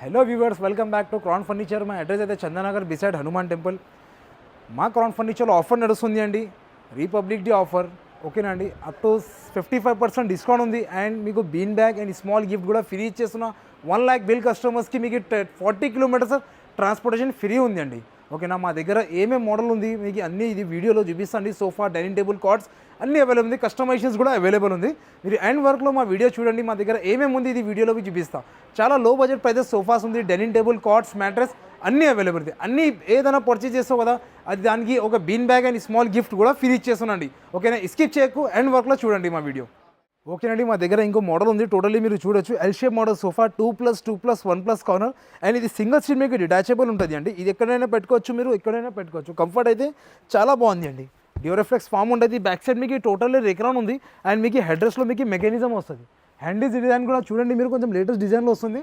Hello viewers, welcome back to crown furniture. మా address అయితే Chandanagar beside Hanuman temple. మా crown ఫర్నిచర్లో offer నడుస్తుంది అండి, రిపబ్లిక్ డే ఆఫర్. ఓకేనా అండి, అప్ టు 55% డిస్కౌంట్ ఉంది. అండ్ మీకు bean bag and small gift కూడా ఫ్రీ ఇచ్చేస్తున్నా. 1 lakh బిల్ కస్టమర్స్కి మీకు 40 kilometers ట్రాన్స్పోర్టేషన్ ఫ్రీ ఉంది అండి. ఓకేనా, మా దగ్గర ఏమేమి మోడల్ ఉంది మీకు అన్నీ ఇది వీడియోలో చూపిస్తాండి. సోఫా, డైనింగ్ టేబుల్, కార్డ్స్ అన్నీ అవైలబుల్ ఉంది. కస్టమైజేషన్స్ కూడా అవైలబుల్ ఉంది. మీరు ఎండ్ వర్క్లో మా వీడియో చూడండి, మా దగ్గర ఏమేమి ఉంది ఇది వీడియోలో చూపిస్తా. చాలా లో బడ్జెట్ ప్రైజెస్ సోఫాస్ ఉంది, డైనింగ్ టేబుల్, కార్డ్స్, మ్యాట్రెస్ అన్నీ అవైలబుల్ ఉంది. అన్నీ ఏదైనా పర్చేజ్ చేస్తావు కదా, అది దానికి ఒక bean bag and small gift కూడా ఫ్రీ ఇచ్చేస్తున్నాండి. ఓకేనా, స్కిప్ చేయకు, ఎండ్ వర్క్లో చూడండి మా వీడియో. ఓకేనండి, మా దగ్గర ఇంకో మోడల్ ఉంది. టోటల్లీ మీరు చూడొచ్చు, L shape model sofa 2+2+1+ corner. And ఇది సింగిల్ సీట్ మీకు డిటాచబుల్ ఉంటుంది అండి. ఇది ఎక్కడైనా పెట్టుకోవచ్చు, మీరు ఎక్కడైనా పెట్టుకోవచ్చు. కంఫర్ట్ అయితే చాలా బాగుంది అండి. డ్యూరోఫ్లెక్స్ ఫామ్ ఉంటుంది. బ్యాక్ సైడ్ మీకు టోటల్లీ రేక్రాన్ ఉంది. అండ్ మీకు హెడ్ రెస్ట్లో మీకు మెకానిజం వస్తుంది. హ్యాండిల్స్ డిజైన్ కూడా చూడండి మీరు, కొంచెం లేటెస్ట్ డిజైన్లో వస్తుంది.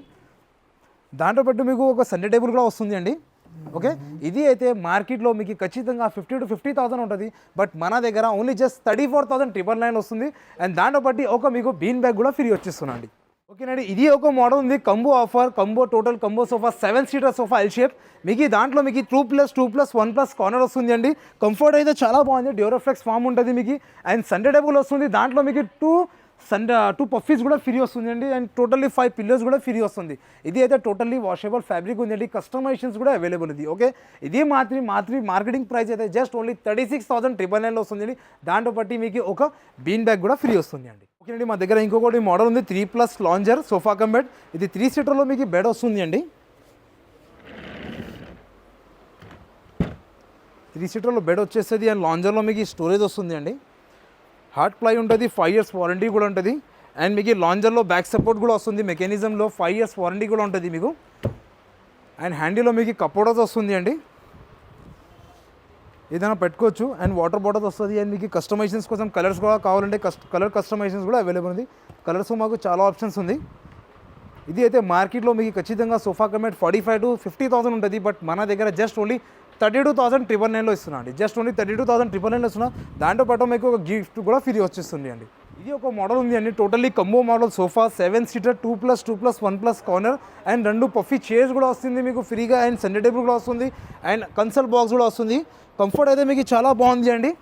దాంట్లో పాటు మీకు ఒక సండే టేబుల్ కూడా వస్తుంది అండి. ఓకే, ఇది అయితే మార్కెట్లో మీకు ఖచ్చితంగా 50 to 50,000 ఉంటుంది. బట్ మన దగ్గర ఓన్లీ జస్ట్ 34,999 వస్తుంది. అండ్ దాంట్లో బట్టి ఒక మీకు బీన్ బ్యాగ్ కూడా ఫ్రీ వచ్చేస్తున్నాండి. ఓకేనండి, ఇది ఒక మోడల్ ఉంది, combo offer. Total combo sofa 7-seater sofa L shape. మీకు దాంట్లో మీకు 2+2+1+ కార్నర్ వస్తుంది అండి. కంఫర్ట్ అయితే చాలా బాగుంది. డ్యూరోఫ్లెక్స్ ఫామ్ ఉంటుంది మీకు. అండ్ సండే టేబుల్ వస్తుంది. దాంట్లో మీకు 2 పఫీస్ కూడా ఫ్రీ వస్తుంది అండి. అండ్ టోటల్లీ 5 పిల్లోస్ కూడా ఫ్రీ వస్తుంది. ఇది అయితే టోటల్లీ వాషబుల్ ఫ్యాబ్రిక్ ఉంది అండి. కస్టమైజేషన్స్ కూడా అవైలబుల్ ఉంది. ఓకే, ఇది మార్కెటింగ్ ప్రైస్ అయితే జస్ట్ ఓన్లీ 36,999 వస్తుంది అండి. దాంట్లో బట్టి మీకు ఒక బీన్ బ్యాగ్ కూడా ఫ్రీ వస్తుంది అండి. ఓకే అండి, మా దగ్గర ఇంకొకటి మోడల్ ఉంది, 3+ లాంజర్ సోఫా కమ్ బెడ్. ఇది 3-seaterలో మీకు బెడ్ వస్తుంది అండి. 3-seaterలో బెడ్ వచ్చేస్తుంది. అండ్ లాంజర్లో మీకు స్టోరేజ్ వస్తుంది అండి. హార్డ్ ప్లై ఉంటుంది, 5 years వారంటీ కూడా ఉంటుంది. అండ్ మీకు లాంజర్లో బ్యాక్ సపోర్ట్ కూడా వస్తుంది. మెకానిజంలో 5 years వారంటీ కూడా ఉంటుంది మీకు. అండ్ హ్యాండిల్లో మీకు కప్పోర్డర్స్ వస్తుంది అండి, ఏదైనా పెట్టుకోవచ్చు. అండ్ వాటర్ బాటిల్స్ వస్తుంది. అండ్ మీకు కస్టమైజేషన్స్ కోసం కలర్స్ కూడా కావాలంటే కలర్ కస్టమైజేషన్స్ కూడా అవైలబుల్ ఉంది. కలర్స్ మాకు చాలా ఆప్షన్స్ ఉంది. ఇది అయితే మార్కెట్లో మీకు ఖచ్చితంగా సోఫా కమెట్ 45 to 50,000 ఉంటుంది. బట్ మన దగ్గర జస్ట్ ఓన్లీ 32,999 ఇస్తున్నా అండి. జస్ట్ ఓన్లీ 32,999 ఇస్తున్నా. దాంతోపాటు మీకు ఒక గిఫ్ట్ కూడా ఫ్రీ వచ్చేస్తుంది అండి. ఇది ఒక మోడల్ ఉంది అండి, totally combo model sofa 7-seater 2+2+1+ corner. And 2 puffy chairs కూడా వస్తుంది మీకు ఫ్రీగా. అండ్ సండే టేబుల్ కూడా వస్తుంది. అండ్ కన్సల్ బాక్స్ కూడా వస్తుంది. కంఫర్ట్ అయితే మీకు చాలా బాగుంది అండి.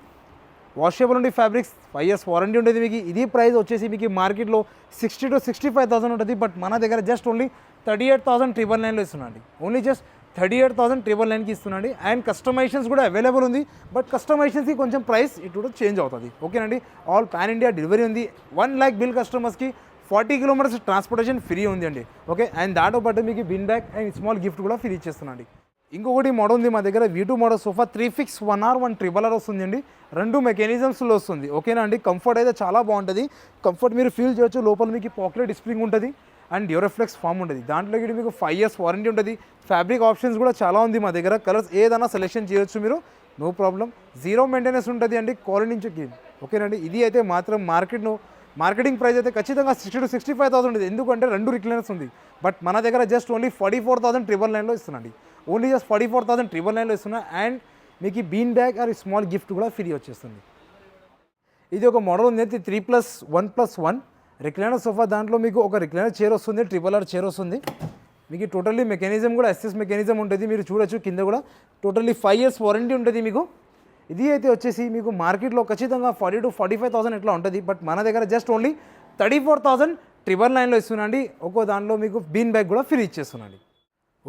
వాషబుల్ ఉండి ఫ్యాబ్రిక్స్, 5 years వారంటీ ఉంటుంది మీకు. ఇది ప్రైస్ వచ్చేసి మీకు మార్కెట్లో 60 to 65,000 ఉంటుంది. బట్ మన దగ్గర జస్ట్ ఓన్లీ 38,999 ఇస్తున్నాండి. ఓన్లీ జస్ట్ 38,999కి ఇస్తున్నాండి. అండ్ కస్టమైజేషన్స్ కూడా అవైలబుల్ ఉంది. బట్ కస్టమైజేషన్స్కి కొంచెం ప్రైస్ ఇటు చేంజ్ అవుతుంది. ఓకేనండి, ఆల్ పాన్ ఇండియా డెలివరీ ఉంది. 1 lakh బిల్ కస్టమర్స్కి 40 kilometers ట్రాన్స్పోర్టేషన్ ఫ్రీ ఉంది అండి. ఓకే, అండ్ దాంతో పాటు మీకు bin bag and small gift కూడా ఫ్రీ ఇచ్చేస్తున్నాండి. ఇంకొకటి మోడల్ ఉంది మా దగ్గర, V2 model sofa 3 1R 1RR వస్తుంది అండి. 2 మెకానిజమ్స్లో వస్తుంది. ఓకేనా అండి, కంఫర్ట్ అయితే చాలా బాగుంటుంది. కంఫర్ట్ మీరు ఫీల్ చేయొచ్చు. లోపల మీకు పాకెట్ స్ప్రింగ్ ఉంటుంది. అండ్ డ్యూరోఫ్లెక్స్ ఫామ్ ఉంటుంది. దాంట్లో మీకు 5 years వారంటీ ఉంటుంది. ఫ్యాబ్రిక్ ఆప్షన్స్ కూడా చాలా ఉంది మా దగ్గర. కలర్స్ ఏదైనా సెలెక్షన్ చేయొచ్చు మీరు, నో ప్రాబ్లం. 0 మెయింటెనెన్స్ ఉంటుంది అండి, క్వాలిటీ నుంచి క్లీన్. ఓకేనండి, ఇది అయితే మాత్రం మార్కెటింగ్ ప్రైస్ అయితే ఖచ్చితంగా 60 to 65,000 ఉంటుంది. ఎందుకంటే 2 రిక్లైనర్స్ ఉంది. బట్ మన దగ్గర జస్ట్ ఓన్లీ 44,999లో ఇస్తున్నాండి. ఓన్లీ జస్ట్ 44,999లో ఇస్తున్నా. అండ్ మీకు bean bag are small gift కూడా ఫ్రీ వచ్చేస్తుంది. ఇది ఒక మోడల్ ఉంది, 3+1+1 రిక్లైనర్ సోఫా. దాంట్లో మీకు ఒక రిక్లైనర్ చైర్ వస్తుంది, RRR చైర్ వస్తుంది. మీకు టోటల్లీ మెకానిజం కూడా SS మెకానిజం ఉంటుంది. మీరు చూడొచ్చు కింద కూడా టోటల్లీ 5 years వారంటీ ఉంటుంది మీకు. ఇది అయితే వచ్చేసి మీకు మార్కెట్లో ఖచ్చితంగా 40 to 45,000 ఎట్లా ఉంటుంది. బట్ మన దగ్గర జస్ట్ ఓన్లీ 34,999లో ఇస్తున్నాండి. ఒక్కో దాంట్లో మీకు బీన్ బ్యాగ్ కూడా ఫ్రీ ఇచ్చేస్తున్నాండి.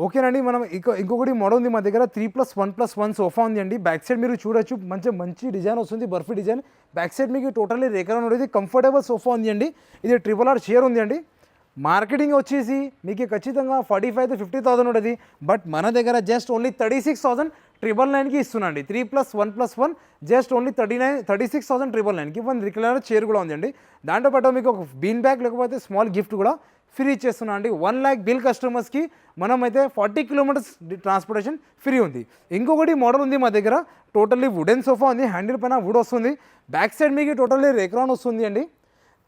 ఓకేనండి, మనం ఇంకొకటి మోడల్ ఉంది మా దగ్గర, 3+1+1 సోఫా ఉంది అండి. బ్యాక్ సైడ్ మీరు చూడొచ్చు, మంచి డిజైన్ వస్తుంది, బర్ఫీ డిజైన్. బ్యాక్ సైడ్ మీకు టోటల్లీ రేకర్ ఉంటుంది. కంఫర్టబుల్ సోఫా ఉంది అండి. ఇది RRR చైర్ ఉంది అండి. మార్కెటింగ్ వచ్చేసి మీకు ఖచ్చితంగా 45 to 50,000 ఉంటుంది. బట్ మన దగ్గర జస్ట్ ఓన్లీ 36,999కి ఇస్తున్నాండి. 3+1+1 జస్ట్ ఓన్లీ 36,999కి 1 రిక్లైనర్ చైర్ కూడా ఉంది అండి. దాంతోపాటు మీకు ఒక బీన్ బ్యాగ్ లేకపోతే స్మాల్ గిఫ్ట్ కూడా ఫ్రీ ఇచ్చేస్తున్నా అండి. 1 lakh బిల్ కస్టమర్స్కి మనమైతే 40 kilometers ట్రాన్స్పోర్టేషన్ ఫ్రీ ఉంది. ఇంకొకటి మోడల్ ఉంది మా దగ్గర, టోటల్లీ వుడెన్ సోఫా ఉంది. హ్యాండిల్ పైన వుడ్ వస్తుంది. బ్యాక్ సైడ్ మీకు టోటల్లీ రేక్రాన్ వస్తుంది అండి.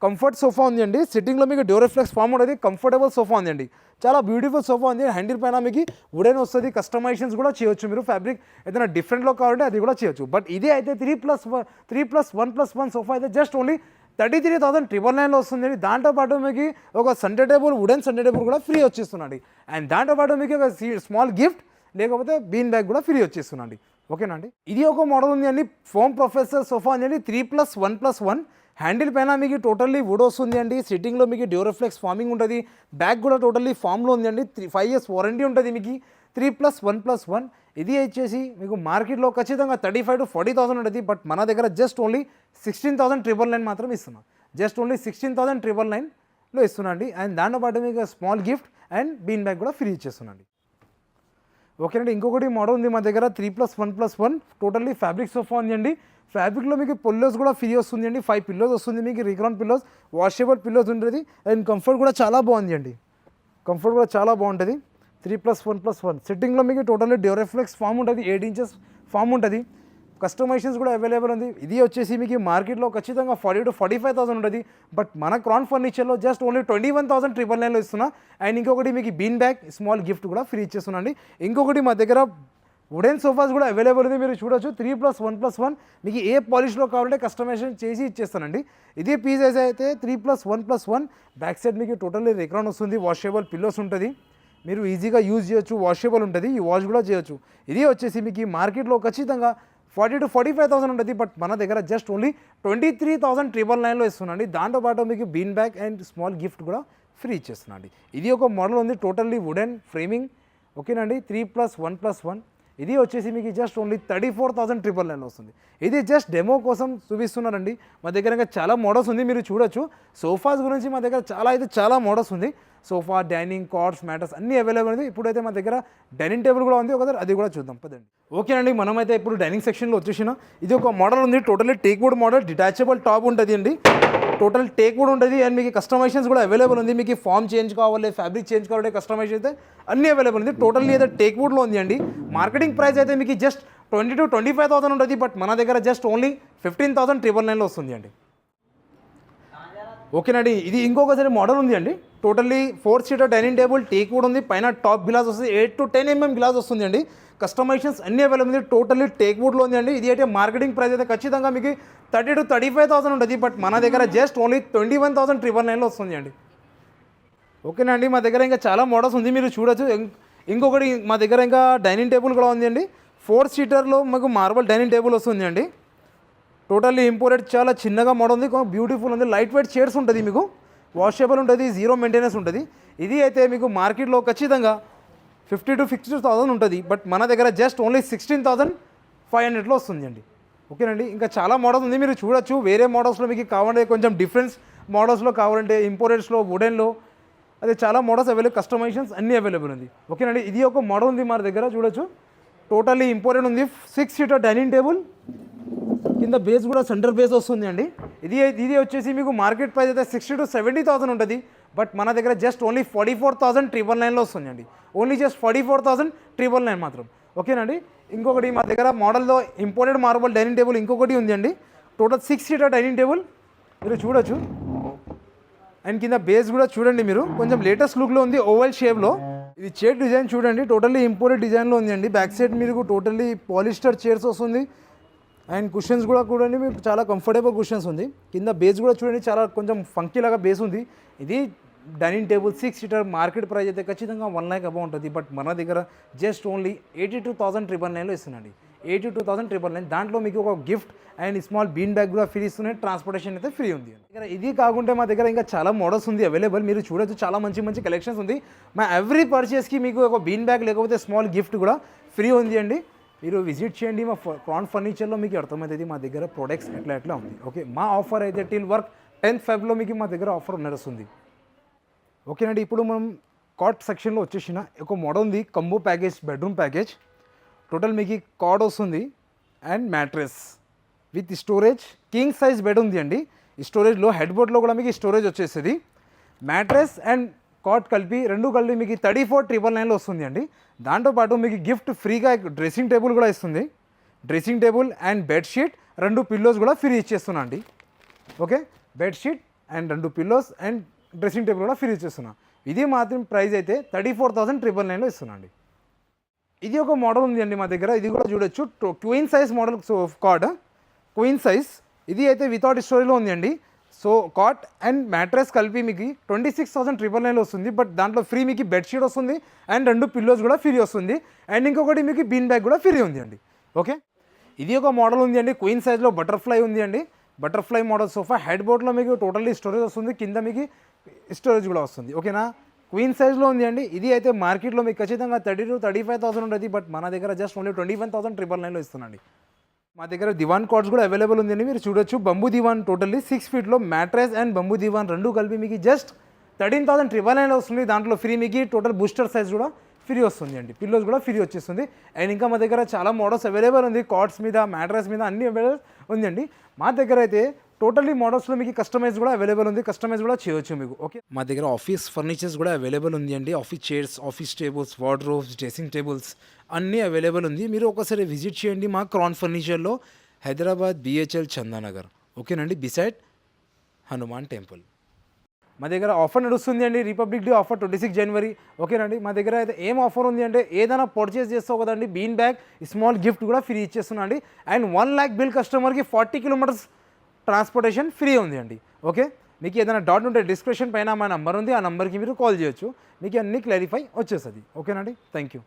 కంఫర్ట్ సోఫా ఉంది అండి. సిట్టింగ్లో మీకు డ్యూరోఫ్లెక్స్ ఫామ్ ఉంటుంది. కంఫర్టబుల్ సోఫా ఉంది అండి. చాలా బ్యూటిఫుల్ సోఫా ఉంది. హ్యాండిల్ పైన మీకు వుడెన్ వస్తుంది. కస్టమైజేషన్స్ కూడా చేయొచ్చు మీరు. ఫ్యాబ్రిక్ ఏదైనా డిఫరెంట్లో కావాలంటే అది కూడా చేయొచ్చు. బట్ ఇదే అయితే 3+1+1 సోఫా అయితే జస్ట్ ఓన్లీ 33,999లో వస్తుంది. దాంతోపాటు మీకు ఒక centre table, wooden centre table కూడా ఫ్రీ వచ్చేస్తున్నాండి. అండ్ దాంతోపాటు మీకు ఒక స్మాల్ గిఫ్ట్ లేకపోతే బీన్ బ్యాగ్ కూడా ఫ్రీ వచ్చేస్తున్నాండి. ఓకేనా అండి. ఇది ఒక మోడల్ ఉంది అండి, ఫోమ్ ప్రొఫెసర్ సోఫా అండి, 3+1+1 హ్యాండిల్ పైన మీకు టోటల్లీ వుడ్ వస్తుంది అండి. సిట్టింగ్లో మీకు డ్యూరోఫ్లెక్స్ ఫార్మింగ్ ఉంటుంది. బ్యాగ్ కూడా టోటల్లీ ఫామ్లో ఉంది అండి. 5 years వారంటీ ఉంటుంది మీకు. 3+1+1 ఇది వచ్చేసి మీకు మార్కెట్లో ఖచ్చితంగా 35,000 to 40,000 ఉంటుంది. బట్ మన దగ్గర జస్ట్ ఓన్లీ 16,999 మాత్రం ఇస్తున్నాం. జస్ట్ ఓన్లీ 16,999లో ఇస్తున్నా అండి. అండ్ దాంతోపాటు మీకు small gift and bean bag కూడా ఫ్రీ ఇచ్చేస్తున్నాండి. ఓకేనండి. ఇంకొకటి మోడల్ ఉంది మా దగ్గర 3+1+1 టోటల్లీ ఫ్యాబ్రిక్ సోఫా ఉంది అండి. ఫ్యాబ్రిక్లో మీకు పిల్లోస్ కూడా ఫ్రీ వస్తుంది అండి. 5 పిల్లోస్ వస్తుంది మీకు, రిక్రాన్ పిల్లోస్, వాషబుల్ పిల్లోస్ ఉంటుంది. అండ్ కంఫర్ట్ కూడా చాలా బాగుంది అండి. కంఫర్ట్ కూడా చాలా బాగుంటుంది. 3+1+1 సిట్టింగ్లో మీకు టోటల్లీ డ్యూరోఫ్లెక్స్ ఫామ్ ఉంటుంది. 8 inches ఫామ్ ఉంటుంది. కస్టమైజేషన్స్ కూడా అవైలబుల్ ఉంది. ఇది వచ్చేసి మీకు మార్కెట్లో ఖచ్చితంగా 40,000 to 45,000 ఉంటుంది. బట్ మన క్రాన్ ఫర్నిచర్లో జస్ట్ ఓన్లీ 21,999లో ఇస్తున్నా. అండ్ ఇంకొకటి మీకు బీన్ బ్యాగ్, స్మాల్ గిఫ్ట్ కూడా ఫ్రీ ఇచ్చేస్తున్నా అండి. ఇంకొకటి మా దగ్గర వుడెన్ సోఫాస్ కూడా అవైలబుల్ ఉంది, మీరు చూడొచ్చు. 3+1+1 మీకు ఏ పాలిష్లో కావాలంటే కస్టమైజేషన్ చేసి ఇచ్చేస్తానండి. ఇదే పీస్ అయితే 3+1+1 బ్యాక్ సైడ్ మీకు టోటల్లీ రిక్రాన్ వస్తుంది. వాషబుల్ పిల్లోస్ ఉంటుంది, మీరు ఈజీగా యూజ్ చేయొచ్చు. వాషబుల్ ఉంటుంది, ఈ వాష్ కూడా చేయొచ్చు. ఇది వచ్చేసి మీకు మార్కెట్లో ఖచ్చితంగా 40,000 to 45,000 ఉంటుంది. బట్ మన దగ్గర జస్ట్ ఓన్లీ 23,999లో ఇస్తున్నాండి. దాంతోపాటు మీకు bean bag and small gift కూడా ఫ్రీ ఇచ్చేస్తున్నాండి. ఇది ఒక మోడల్ ఉంది టోటల్లీ వుడెన్ ఫ్రేమింగ్. ఓకేనండి. 3+1+1 ఇది వచ్చేసి మీకు జస్ట్ ఓన్లీ 34,999లో వస్తుంది. ఇది జస్ట్ డెమో కోసం చూపిస్తున్నారండి. మా దగ్గర ఇంకా చాలా మోడల్స్ ఉంది, మీరు చూడొచ్చు. సోఫాస్ గురించి మా దగ్గర చాలా మోడల్స్ ఉంది. సోఫా, డైనింగ్, కార్డ్స్, మ్యాటర్స్ అన్నీ అవైలబుల్ ఉంది. ఇప్పుడైతే మా దగ్గర డైనింగ్ టేబుల్ కూడా ఉంది, ఒకసారి అది కూడా చూద్దాం పదండి. ఓకేనండి, మనమైతే ఇప్పుడు డైనింగ్ సెక్షన్లో వచ్చేసిన. ఇది ఒక మోడల్ ఉంది totally teak wood model, detachable top ఉంటుంది అండి. టోటల్ టేక్ వుడ్ ఉంటుంది. అండ్ మీకు కస్టమైజేషన్స్ కూడా అవైలబుల్ ఉంది. మీకు ఫామ్ చేంజ్ కావాలి, ఫ్యాబ్రిక్ చేంజ్ కావాలి, కస్టమైజేషన్ అయితే అన్నీ అవైలబుల్ ఉంది. టోటల్లీ అయితే టేక్ వుడ్లో ఉంది అండి. మార్కెటింగ్ ప్రైస్ అయితే మీకు జస్ట్ 20,000 to 25,000 ఉంటుంది. బట్ మన దగ్గర జస్ట్ ఓన్లీ 15,999లో వస్తుంది అండి. ఓకేనండి. ఇది ఇంకొకసారి మోడల్ ఉంది అండి. Totally 4-seater dining table teak wood ఉంది. పైన టాప్ గ్లాస్ వస్తుంది, 8 to 10 mm గ్లాస్ వస్తుంది అండి. కస్టమైజేషన్స్ అన్నీ అవైలబుల్ ఉంది. టోటల్లీ టేక్ వుడ్లో ఉంది అండి. ఇది అయితే మార్కెటింగ్ ప్రైస్ అయితే ఖచ్చితంగా మీకు 30,000 to 35,000 ఉంటుంది. బట్ మన దగ్గర జస్ట్ ఓన్లీ 21,999లో వస్తుంది అండి. ఓకేనండి. మా దగ్గర ఇంకా చాలా మోడల్స్ ఉంది, మీరు చూడొచ్చు. ఇంకొకటి మా దగ్గర ఇంకా డైనింగ్ టేబుల్ కూడా ఉంది అండి. 4-seaterలో మాకు మార్బల్ డైనింగ్ టేబుల్ వస్తుంది అండి. టోటల్లీ ఇంపోర్టెడ్, చాలా చిన్నగా మోడల్ ఉంది, బ్యూటిఫుల్ ఉంది. లైట్ వెయిట్ చైర్స్ ఉంటుంది మీకు, వాషబుల్ ఉంటుంది, 0 మెయింటెనెన్స్ ఉంటుంది. ఇది అయితే మీకు మార్కెట్లో ఖచ్చితంగా 50,000 to 60,000 ఉంటుంది. బట్ మన దగ్గర జస్ట్ ఓన్లీ 16,500లో వస్తుంది అండి. ఓకేనండి. ఇంకా చాలా మోడల్స్ ఉంది, మీరు చూడొచ్చు. వేరే మోడల్స్లో మీకు కావాలంటే కొంచెం డిఫరెన్స్ మోడల్స్లో కావాలంటే ఇంపోర్టెడ్స్లో, వుడెన్లో అదే చాలా మోడల్స్ అవైలబుల్, కస్టమైజేషన్స్ అన్నీ అవైలబుల్ ఉంది. ఓకేనండి. ఇది ఒక మోడల్ ఉంది మన దగ్గర, చూడొచ్చు. టోటల్లీ ఇంపోర్టెడ్ ఉంది. 6-seater డైనింగ్ టేబుల్, కింద బేస్ కూడా సెంటర్ బేస్ వస్తుంది అండి. ఇది వచ్చేసి మీకు మార్కెట్ ప్రైస్ అయితే 60,000 to 70,000 ఉంటుంది. బట్ మన దగ్గర జస్ట్ ఓన్లీ 44,999లో వస్తుంది అండి. ఓన్లీ జస్ట్ 44,999 మాత్రం. ఓకేనండి. ఇంకొకటి మా దగ్గర మోడల్లో ఇంపోర్టెడ్ మార్బల్ డైనింగ్ టేబుల్ ఇంకొకటి ఉంది అండి. టోటల్ 6-seater డైనింగ్ టేబుల్ మీరు చూడొచ్చు. అండ్ కింద బేస్ కూడా చూడండి, మీరు కొంచెం లేటెస్ట్ లుక్లో ఉంది, ఓవల్ షేప్లో. ఇది చైర్ డిజైన్ చూడండి, టోటల్లీ ఇంపోర్టెడ్ డిజైన్లో ఉంది అండి. బ్యాక్ సైడ్ మీకు టోటల్లీ పాలిస్టర్ చైర్స్ వస్తుంది. అండ్ కుషన్స్ కూడా చూడండి, మీకు చాలా కంఫర్టబుల్ కుషన్స్ ఉంది. కింద బేస్ కూడా చూడండి, చాలా కొంచెం ఫంకీ లాగా బేస్ ఉంది. ఇది dining table 6-seater market price అయితే ఖచ్చితంగా 1 lakh అబౌవ్ ఉంటుంది. బట్ మన దగ్గర జస్ట్ ఓన్లీ 82,999లో ఇస్తున్నాండి. 82,999. దాంట్లో మీకు ఒక gift and small bean bag కూడా ఫ్రీ ఇస్తున్నాయి. ట్రాన్స్పోర్టేషన్ అయితే ఫ్రీ ఉంది. ఇది కాకుండా మా దగ్గర ఇంకా చాలా మోడల్స్ ఉంది అవైలబుల్, మీరు చూడొచ్చు. చాలా మంచి కలెక్షన్స్ ఉంది. మా ఎవ్రీ పర్చేస్కి మీకు ఒక బీన్ బ్యాగ్ లేకపోతే స్మాల్ గిఫ్ట్ కూడా ఫ్రీ ఉంది అండి. మీరు విజిట్ చేయండి మా క్రాన్ ఫర్నిచర్లో, మీకు అర్థమవుతుంది మా దగ్గర ప్రొడక్ట్స్ ఎట్లా ఉంది. ఓకే, మా ఆఫర్ అయితే టిల్ వర్క్ 10th Febలో మీకు మా దగ్గర ఆఫర్ నడుస్తుంది. ఓకేనండి. ఇప్పుడు మనం కాట్ సెక్షన్లో వచ్చేసిన ఒక మోడల్ ఉంది, combo package, bedroom package. Total మీకు కాట్ వస్తుంది and mattress with storage. King size bed ఉంది అండి. ఈ స్టోరేజ్లో హెడ్ బోర్డ్లో కూడా మీకు స్టోరేజ్ వచ్చేస్తుంది. మ్యాట్రెస్ అండ్ కాట్ కలిపి రెండు కలిపి మీకు 34,999లో వస్తుంది అండి. దాంతోపాటు మీకు గిఫ్ట్ ఫ్రీగా డ్రెస్సింగ్ టేబుల్ కూడా ఇస్తుంది. Dressing table and bedsheet, 2 pillows కూడా ఫ్రీ ఇచ్చేస్తున్నా అండి. Okay, bedsheet and 2 pillows and dressing table కూడా ఫ్రీ ఇచ్చేస్తున్నా. ఇది మాత్రం ప్రైస్ అయితే 34,999లో ఇస్తున్నా అండి. ఇది ఒక మోడల్ ఉంది అండి మా దగ్గర, ఇది కూడా చూడొచ్చు. Queen size model cot, queen size. ఇది అయితే వితౌట్ స్టోరేజ్లో ఉంది అండి. సో కాట్ అండ్ మ్యాట్రెస్ కలిపి మీకు 26,999 వస్తుంది. బట్ దాంట్లో ఫ్రీ మీకు బెడ్షీట్ వస్తుంది అండ్ 2 పిల్లోస్ కూడా ఫ్రీ వస్తుంది. అండ్ ఇంకొకటి మీకు బీన్ బ్యాగ్ కూడా ఫ్రీ ఉంది అండి. ఓకే, ఇది ఒక మోడల్ ఉంది అండి, క్వీన్ సైజ్లో బటర్ఫ్లై ఉంది అండి. బటర్ఫ్లై మోడల్ సోఫా హెడ్ బోర్డ్లో మీకు టోటల్లీ స్టోరేజ్ వస్తుంది, కింద మీకు స్టోరేజ్ కూడా వస్తుంది. ఓకేనా, క్వీన్ సైజ్లో ఉంది అండి. ఇది అయితే మార్కెట్లో మీకు ఖచ్చితంగా 30,000-35,000 ఉంటుంది. బట్ మన దగ్గర జస్ట్ ఓన్లీ 21,999లో ఇస్తున్నాండి. మా దగ్గర దివాన్ కార్డ్స్ కూడా అవైలబుల్ ఉందండి, మీరు చూడొచ్చు. బంబూ దివాన్ టోటల్లీ 6 ఫీట్లో మ్యాట్రెస్ అండ్ బంబూ దివాన్ రెండు కలిపి మీకు జస్ట్ 13,999 వస్తుంది. దాంట్లో ఫ్రీ మీకు టోటల్ బూస్టర్ సైజ్ కూడా ఫ్రీ వస్తుంది అండి, పిల్లోస్ కూడా ఫ్రీ వచ్చేస్తుంది. అండ్ ఇంకా మా దగ్గర చాలా మోడల్స్ అవైలబుల్ ఉంది, కార్డ్స్ మీద మ్యాట్రెస్ మీద అన్ని అవైలబుల్ ఉందండి. మా దగ్గర అయితే టోటల్లీ మోడల్స్లో మీకు కస్టమైజ్ కూడా అవైలబుల్ ఉంది, కస్టమైజ్ కూడా చేయొచ్చు మీకు. ఓకే, మా దగ్గర ఆఫీస్ ఫర్నిచర్స్ కూడా అవైలబుల్ ఉంది అండి, office chairs, office tables, wardrobes, dressing tables అన్నీ అవైలబుల్ ఉంది. మీరు ఒకసారి విజిట్ చేయండి మా క్రాన్ ఫర్నిచర్లో, హైదరాబాద్ BHL చందానగర్. ఓకేనండి, బిసైడ్ హనుమాన్ టెంపుల్. మా దగ్గర ఆఫర్ నడుస్తుంది అండి, రిపబ్లిక్ డే ఆఫర్ 26 జనవరి. ఓకేనండి, మా దగ్గర అయితే ఏం ఆఫర్ ఉంది అంటే ఏదైనా పర్చేస్ చేస్తావు కదండి, బీన్ బ్యాగ్ స్మాల్ గిఫ్ట్ కూడా ఫ్రీ ఇచ్చేస్తున్నా అండి. అండ్ 1 lakh బిల్ కస్టమర్కి 40 కిలోమీటర్స్ ట్రాన్స్పోర్టేషన్ ఫ్రీ ఉంది అండి. ఓకే, మీకు ఏదైనా డౌట్ ఉంటే డిస్క్రిప్షన్ పైన మా నెంబర్ ఉంది, ఆ నెంబర్కి మీరు కాల్ చేయొచ్చు, మీకు అన్నీ క్లారిఫై వచ్చేస్తుంది. ఓకేనండి, థ్యాంక్ యూ.